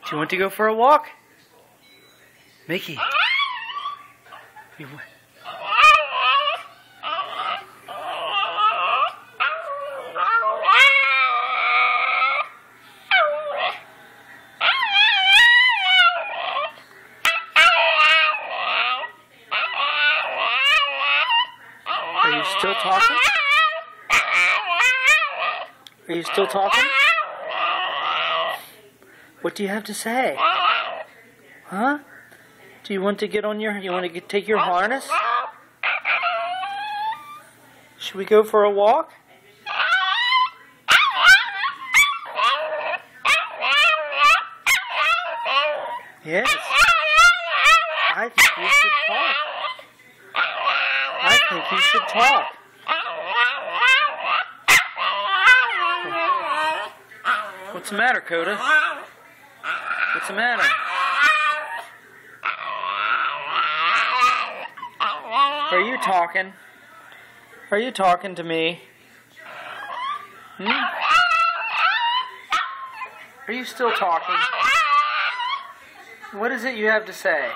Do you want to go for a walk? Mickey. You want... Are you still talking? Are you still talking? What do you have to say? Huh? Do you want to get on your... You want to take your harness? Should we go for a walk? Yes. I think you should talk. I think you should talk. What's the matter, Coda? What's the matter? Are you talking? Are you talking to me? Are you still talking? What is it you have to say?